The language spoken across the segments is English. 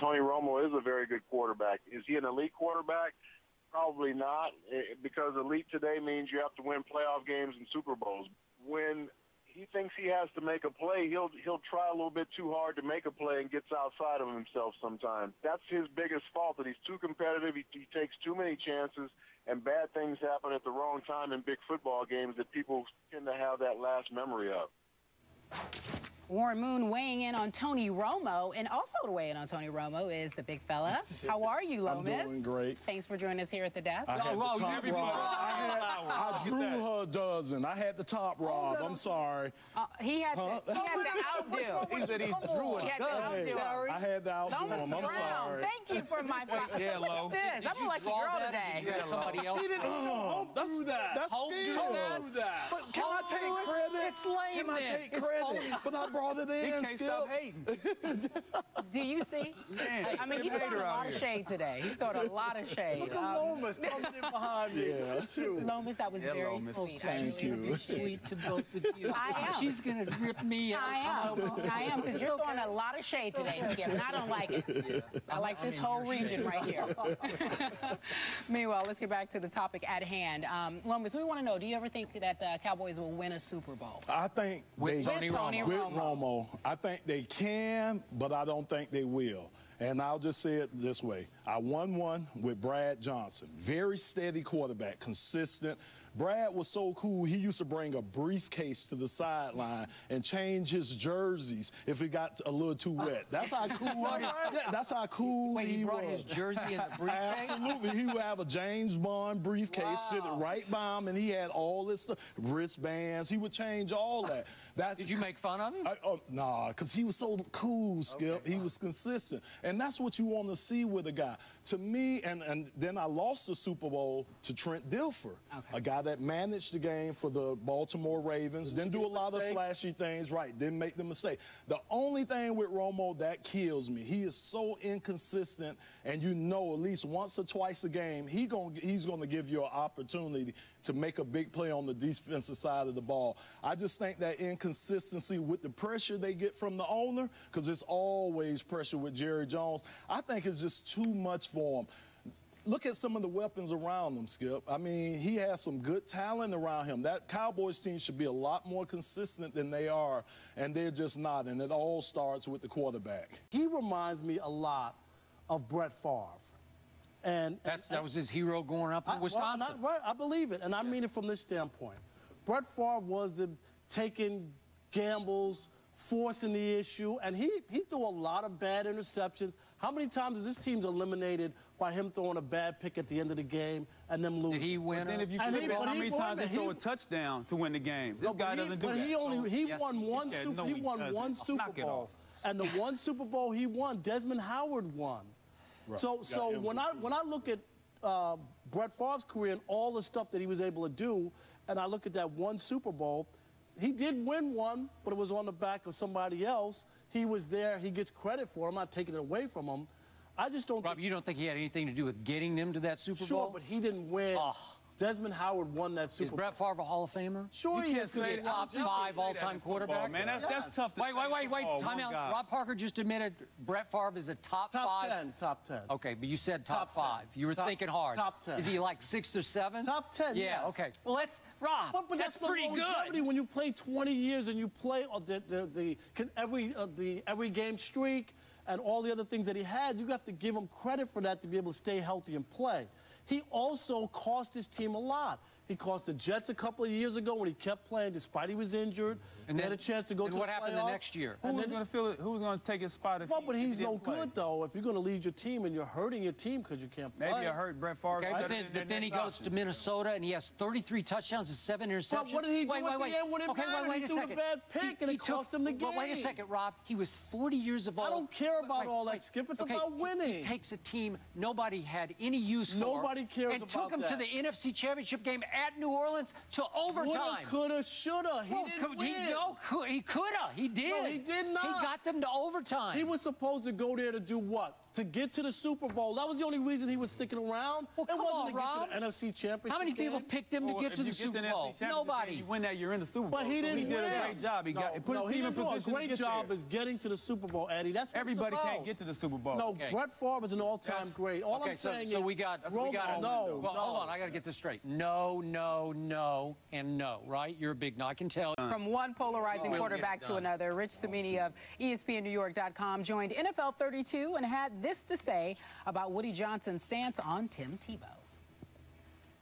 Tony Romo is a very good quarterback. Is he an elite quarterback? Probably not, because elite today means you have to win playoff games and Super Bowls. When he thinks he has to make a play, he'll try a little bit too hard to make a play and gets outside of himself sometimes. That's his biggest fault, that he's too competitive, he takes too many chances, and bad things happen at the wrong time in big football games that people tend to have that last memory of. Warren Moon weighing in on Tony Romo, and also to weigh in on Tony Romo is the big fella. How are you, Lomas? I'm doing great. Than's for joining us here at the desk. I had the top Rob. I drew her a dozen. I had the top Rob. I'm sorry. He had to outdo. He said he drew it. He had to outdo her. I had to outdo him. I'm sorry. Thank you for my fight. Yeah, Look at this. I'm a lucky girl today. Did you have somebody else? He didn't that's skill. But can I take credit? It's lame. Can I take credit? But I brought it in. He can't stop hating. Do you see? I mean, he's throwing a lot of shade today. He's throwing a lot of shade. Look at Lomas coming in behind me. Yeah, true. Lomas, that was very sweet. Thank you. Sweet to both of you. I am. She's going to rip me out. I am, because you're throwing a lot of shade today, Skip, and I don't like it. Yeah. I like this whole region right here. Meanwhile, let's get back to the topic at hand. Lomas, we want to know, do you ever think that the Cowboys will win a Super Bowl? I think with Tony Romo. I think they can, but I don't think they will. And I'll just say it this way. I won one with Brad Johnson. Very steady quarterback, consistent. Brad was so cool, he used to bring a briefcase to the sideline and change his jerseys if it got a little too wet. That's how cool that's how cool he brought was. his jersey in the briefcase? Absolutely. He would have a James Bond briefcase sitting right by him, and he had all this stuff, wristbands. He would change all that. Did you make fun of him? Nah, because he was so cool, Skip. Okay. He was consistent. And that's what you want to see with a guy. To me, and then I lost the Super Bowl to Trent Dilfer, a guy that managed the game for the Baltimore Ravens, didn't do a lot of flashy things, didn't make the mistake. The only thing with Romo that kills me, he is so inconsistent, and you know at least once or twice a game, he's going to give you an opportunity to make a big play on the defensive side of the ball. I just think that inconsistency with the pressure they get from the owner, because it's always pressure with Jerry Jones, I think it's just too much for him. Look at some of the weapons around him, Skip. I mean, he has some good talent around him. That Cowboys team should be a lot more consistent than they are, and they're just not, and it all starts with the quarterback. He reminds me a lot of Brett Favre. That was his hero growing up in Wisconsin. I believe it, and I mean it from this standpoint. Brett Favre was the taking gambles, forcing the issue, and he threw a lot of bad interceptions. How many times is this team's eliminated by him throwing a bad pick at the end of the game and them losing? Did he win? Then if you how many times he threw a touchdown to win the game? This guy doesn't do that. But he won one Super Bowl, and the one Super Bowl he won, Desmond Howard won. Right. So when I look at Brett Favre's career and all the stuff that he was able to do, and I look at that one Super Bowl, he did win one, but it was on the back of somebody else. He was there. He gets credit for it. I'm not taking it away from him. I just don't. Rob, you don't think he had anything to do with getting them to that Super Bowl? Sure, but he didn't win. Desmond Howard won that Super Bowl. Is Brett Favre a Hall of Famer? Sure he is. Is he a top 5 all-time quarterback? Man, that's tough to Wait, time out. Rob Parker just admitted Brett Favre is a top 5. Top 10. Okay, but you said top 5. You were thinking hard. Top 10. Is he like 6th or 7th? Top 10, yeah, yes. Okay. Well, Rob, but that's pretty good. When you play 20 years and you play every game streak and all the other things that he had, you have to give him credit for that to be able to stay healthy and play. He also cost his team a lot. He cost the Jets a couple of years ago when he kept playing despite he was injured. And they had a chance to go to the playoffs. And what happened the next year? Who was going to take his spot if but he's no good, though. If you're going to lead your team and you're hurting your team because you can't play. Maybe I hurt Brett Favre. Okay, but then he goes to Minnesota and he has 33 touchdowns and 7 interceptions. But what did he do at the end when it mattered? He threw a bad pick and it cost him the game. But wait a second, Rob. He was 40 years of old. I don't care about all that, Skip. It's about winning. He takes a team nobody had any use for. Nobody cares about that. And took him to the NFC Championship game at New Orleans to overtime. Coulda, shoulda. He didn't win. He coulda. He did. No, he did not. He got them to overtime. He was supposed to go there to do what? to get to the Super Bowl. That was the only reason he was sticking around. Well, it wasn't to Rob. get to the NFC Championship How many people game. picked him to get to the Super Bowl? Nobody. You win that, you're in the Super Bowl. But he didn't He did win. a great job. He put his team in position a great to get job there. is getting to the Super Bowl, Eddie. That's what Everybody it's about. can't get to the Super Bowl. No, Brett Favre is an all-time great. All I'm saying is, we got Romo, no. Hold on, I got to get this straight. No, no, no, and no, right? You're a big no. I can tell. From one polarizing quarterback to another, Rich Cimini of ESPNNewYork.com joined NFL 32 and had this to say about Woody Johnson's stance on Tim Tebow.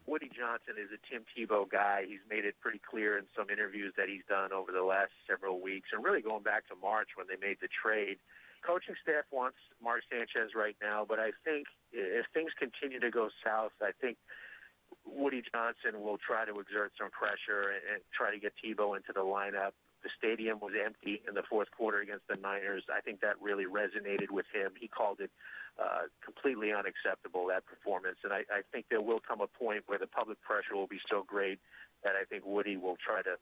Woody Johnson is a Tim Tebow guy. He's made it pretty clear in some interviews that he's done over the last several weeks, and really going back to March when they made the trade. Coaching staff wants Mark Sanchez right now, but I think if things continue to go south, I think Woody Johnson will try to exert some pressure and try to get Tebow into the lineup. The stadium was empty in the fourth quarter against the Niners. I think that really resonated with him. He called it completely unacceptable, that performance. And I think there will come a point where the public pressure will be so great that I think Woody will try to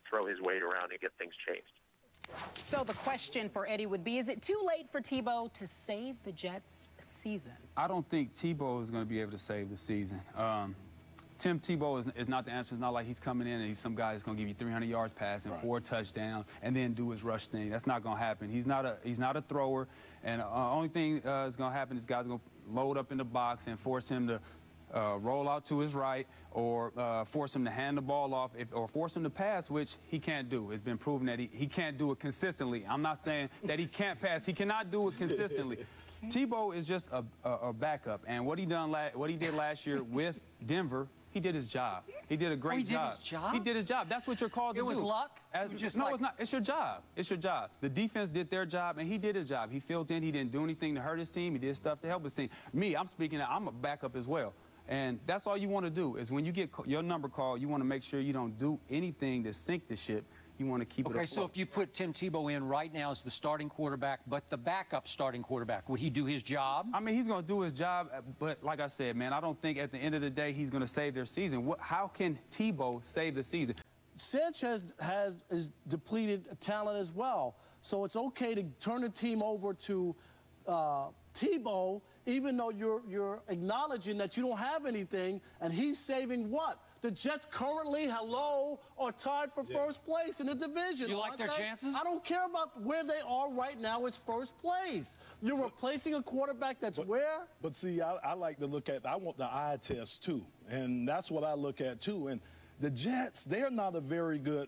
throw his weight around and get things changed. So the question for Eddie would be, is it too late for Tebow to save the Jets' season? I don't think Tebow is going to be able to save the season. Tim Tebow is not the answer. It's not like he's coming in and he's some guy that's going to give you 300 yards passing, 4 touchdowns, and then do his rush thing. That's not going to happen. He's not a thrower, and the only thing that's going to happen is guys going to load up in the box and force him to roll out to his right, or force him to hand the ball off, or force him to pass, which he can't do. It's been proven that he can't do it consistently. I'm not saying that he can't pass. He cannot do it consistently. Tebow is just a backup, and what he did last year with Denver, he did his job. He did a great job. He did his job? He did his job. That's what you're called to do. It was luck? It's not. It's your job. It's your job. The defense did their job, and he did his job. He filled in. He didn't do anything to hurt his team. He did stuff to help his team. Me, I'm a backup as well. And that's all you want to do is when you get your number called, you want to make sure you don't do anything to sink the ship. You want to keep it afloat. Okay, so if you put Tim Tebow in right now as the starting quarterback, but the backup starting quarterback, would he do his job? I mean, he's going to do his job, but like I said, man, I don't think at the end of the day he's going to save their season. How can Tebow save the season? Sanchez is depleted talent as well, so it's okay to turn the team over to Tebow, even though you're acknowledging that you don't have anything, and he's saving what? The Jets currently, are tied for first place in the division. You like their chances? I don't care about where they are right now. It's first place. You're replacing a quarterback that's where? But see, I like to look at, I want the eye test too. And that's what I look at too. And the Jets, they're not a very good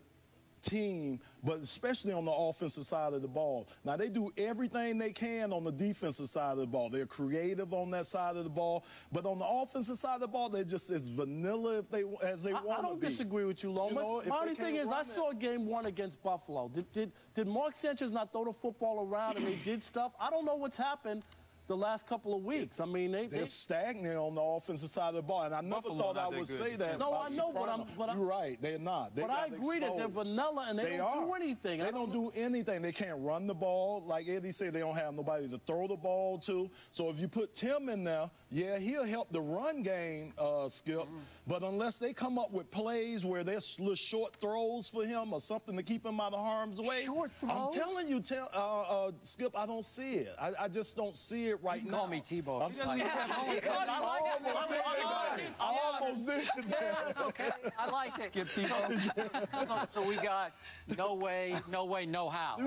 team, but especially on the offensive side of the ball. Now, they do everything they can on the defensive side of the ball. They're creative on that side of the ball, but on the offensive side of the ball, they're just as vanilla as they want to be. I don't disagree with you, Lomas. My only thing is, I saw game 1 against Buffalo. Did Mark Sanchez not throw the football around and they did stuff? I don't know what's happened the last couple of weeks. I mean, they're stagnant on the offensive side of the ball, and I never thought I would say that. No, I know, but you're right. They're not. But I agree that they're vanilla and they don't do anything. They don't do anything. They can't run the ball. Like Eddie said, they don't have nobody to throw the ball to. So if you put Tim in there, yeah, he'll help the run game, Skip. But unless they come up with plays where there's little short throws for him or something to keep him out of harm's way, short throws? I'm telling you, Skip, I don't see it. I just don't see it right now. Call me Tebow. I'm sorry. I almost did. Okay. I like it. Skip Tebow. So we got no way, no how.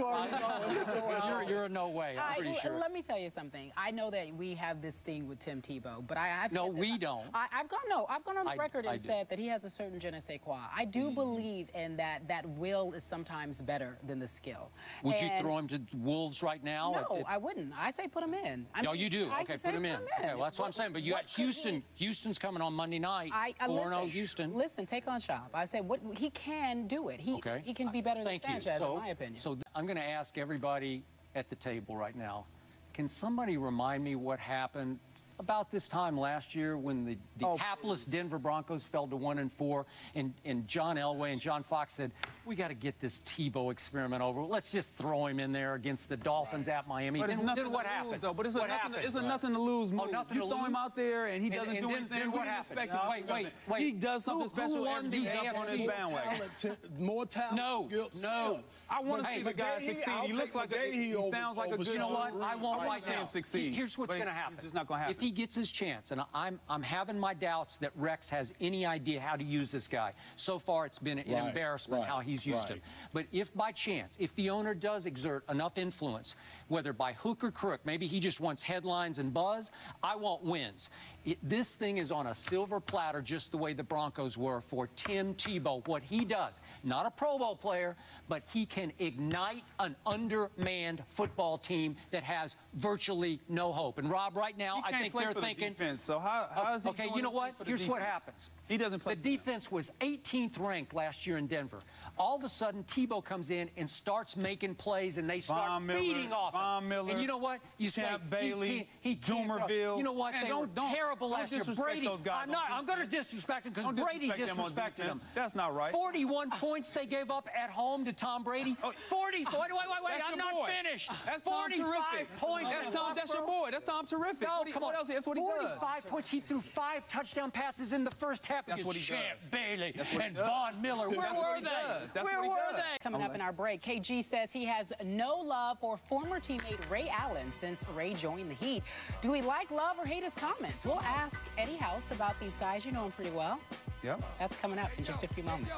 You're a no way, I'm pretty sure. Let me tell you something. I know that we have this thing with Tim Tebow, but I've No, said this. we don't. I've gone on the record and said that he has a certain je ne sais quoi. I do believe in that will is sometimes better than the skill. Would you throw him to Wolves right now? No, I wouldn't. I say put him in. No, you do. Okay, put him in. Okay, well, that's what I'm saying. But you got Houston. Houston's coming on Monday night. 4-0 Houston. Listen, take on shop. I say he can do it. He can be better than Sanchez, in my opinion. So I'm going to ask everybody at the table right now, can somebody remind me what happened about this time last year when the hapless Denver Broncos fell to 1-4, and John Elway and John Fox said, we got to get this Tebow experiment over. Let's just throw him in there against the Dolphins at Miami. But then what happened? Though. But it's a nothing to lose move. You throw him out there and he doesn't do anything. Then what happened? Wait. He does something special every day on his bandwagon. More talent. No. I want to see the guy succeed. He looks like he sounds like a good. You know what? I won't right now, succeed. Here's what's going to happen. It's just not going to happen. If he gets his chance, and I'm having my doubts that Rex has any idea how to use this guy. So far, it's been an embarrassment how he's used him. But if by chance, if the owner does exert enough influence, whether by hook or crook, maybe he just wants headlines and buzz, I want wins. This thing is on a silver platter, just the way the Broncos were for Tim Tebow. What he does, not a Pro Bowl player, but he can ignite an undermanned football team that has virtually no hope. And Rob, right now, I think they're thinking. Defense, so how is he okay, you know what? Here's what happens. He doesn't play. The defense was 18th ranked last year in Denver. All of a sudden, Tebow comes in and starts making plays, and they start feeding off him. Von Miller, and you know what? You say Bailey, he can't. Doomerville. You know what? They were terrible last year. Brady. I'm going to disrespect him because Brady disrespected him. That's not right. 41 points they gave up at home to Tom Brady. 40. Wait, I'm not finished. That's Tom 45 points. That's your boy. That's Tom Terrific. No, come on. What else? That's what he does. 45 points. He threw 5 touchdown passes in the first half against Champ Bailey and Von Miller. Where were they? Where were they? Coming up in our break, KG says he has no love for former teammate Ray Allen since Ray joined the Heat. Do we like, love, or hate his comments? We'll ask Eddie House about these guys. You know him pretty well. Yep. That's coming up in just a few moments.